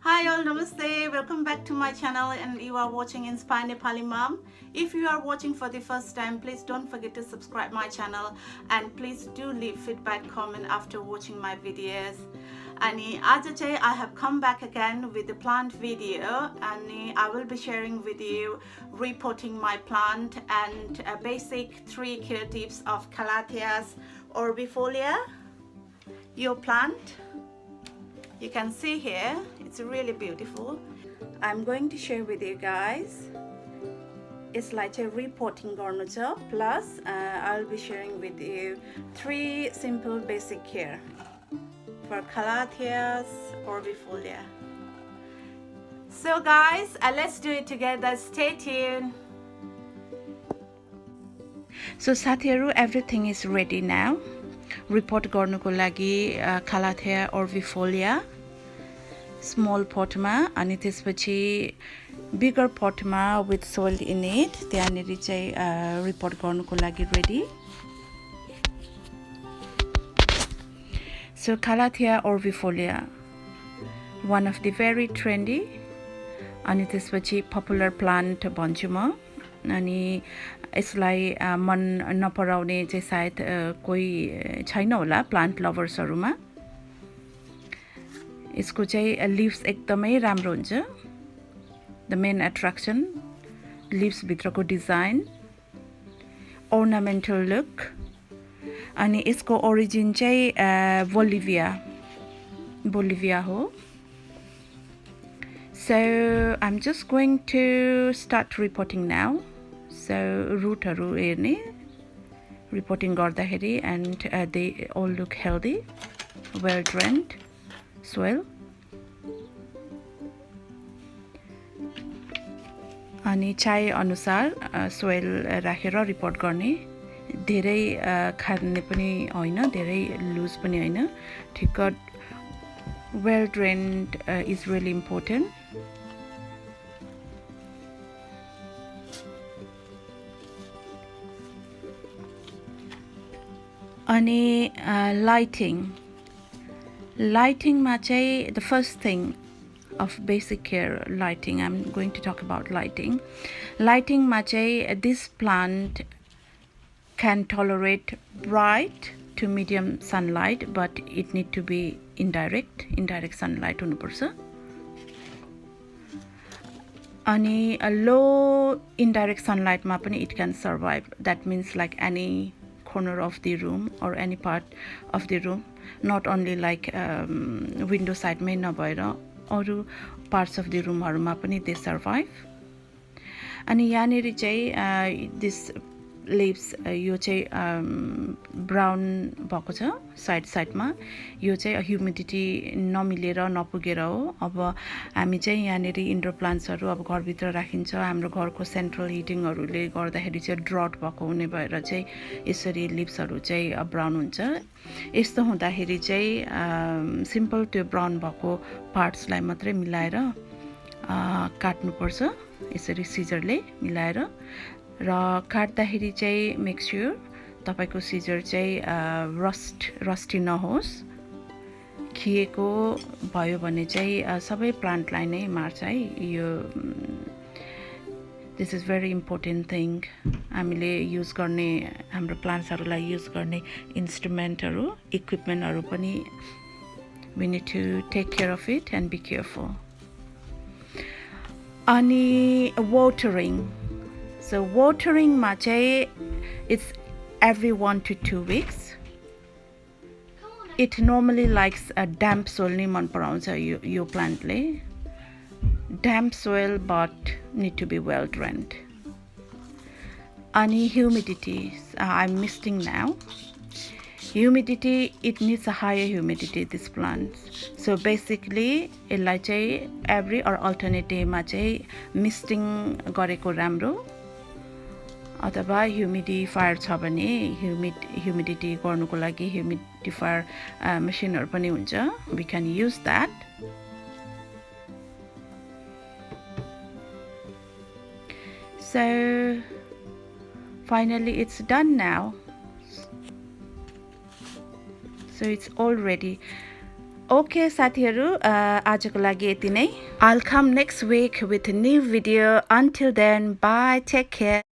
Hi all, namaste. Welcome back to my channel and you are watching Inspire Nepali Mom. If you are watching for the first time, please don't forget to subscribe my channel and please do leave feedback comment after watching my videos. Ani aaj चाहिँ I have come back again with the plant video and I will be sharing with you repotting my plant and basic 3 care tips of Calatheas Orbifolia. Your plant, you can see here, it's really beautiful. I'm going to share with you guys. It's like a repotting garnu cha, plus I'll be sharing with you 3 simple basic care for Calatheas Orbifolia. So guys, let's do it together. Stay tuned. So साथीहरु, everything is ready now. Repot गर्नुको लागि Calatheas Orbifolia small pot मा अनि त्यसपछि bigger pot मा with soil in it त्यहाँनेरि चाहिँ repot गर्नुको लागि ready. So Calatheas Orbifolia, one of the very trendy अनि त्यसपछि popular plant भन्छु म. अनि यसलाई मन नपराउने चाहिँ सायद कोही छैन होला प्लान्ट लभर्सहरुमा. यसको चाहिँ लीव्स एकदमै राम्रो हुन्छ. The main attraction, leaves भित्रको डिजाइन, ornamental look. अनि यसको origin चाहिँ Bolivia हो. So I'm just going to start repotting now. So rootहरु हेर्ने repotting गर्दाखेरि and they all look healthy, well drained soil. अनि चाहे अनुसार सोइल राखेर रिपोर्ट गर्ने. धेरै खाने पनि हैन, धेरै लुज पनि हैन, ठिक्क well drained is really important. अनि lighting मा चाहिँ the first thing of basic care, lighting. I'm going to talk about lighting. Lighting मा चाहिँ this plant can tolerate bright to medium sunlight, but it need to be indirect sunlight हुनुपर्छ. अनि a low indirect sunlight मा पनि it can survive. That means like any corner of the room or any part of the room, not only like window side मै नभएर अरु parts of the room हरुमा पनि they survive. अनि यहाँनेरि चाहिँ this leaves यो चाहिँ brown भएको छ साइड मा. यो चाहिँ ह्युमिडिटी नमिलेर नपुगेर हो. अब हामी चाहिँ यहाँनेरि इन्डोर प्लान्ट्सहरु अब घर भित्र राखिन्छ. हाम्रो घरको सेन्ट्रल हिटिङहरुले गर्दाखेरि चाहिँ ड्रट भएको हुने भएर चाहिँ यसरी लिभ्सहरु चाहिँ ब्राउन हुन्छ. यस्तो हुँदाखेरि चाहिँ सिम्पल त्यो ब्राउन भएको पार्ट्सलाई मात्रै मिलाएर काट्नु पर्छ यसरी सिजरले मिलाएर. र काट्दाखेरि चाहिँ मेक श्योर तपाईको सिजर चाहिँ रस्टी नहोस्. खिएको भयो भने चाहिँ सबै प्लान्टलाई नै मार्छ है यो. This is very important thing. हामीले युज गर्ने हाम्रो प्लान्ट्सहरुलाई युज गर्ने इन्स्ट्रुमेन्टहरु इक्विपमेन्टहरु पनि we need to take care of it and be careful. अनि watering. So watering मा चाहिँ it's every 1 to 2 weeks. It normally likes a damp soil नि मन पराउँछ यो प्लान्टले. Damp soil but need to be well drained. Ani humidity, I'm misting now. Humidity, it needs a higher humidity, this plant. So basically यसलाई चाहिँ every or alternate day मा चाहिँ misting गरेको राम्रो. अथवा humidifier छ भने humidity गर्नुको लागि humidifier मसिनहरु पनि हुन्छ. We can use that. So finally it's done now. So it's all ready. Okay साथीहरू, आजको लागि यति नै. I'll come next week with a new video. Until then, bye, take care.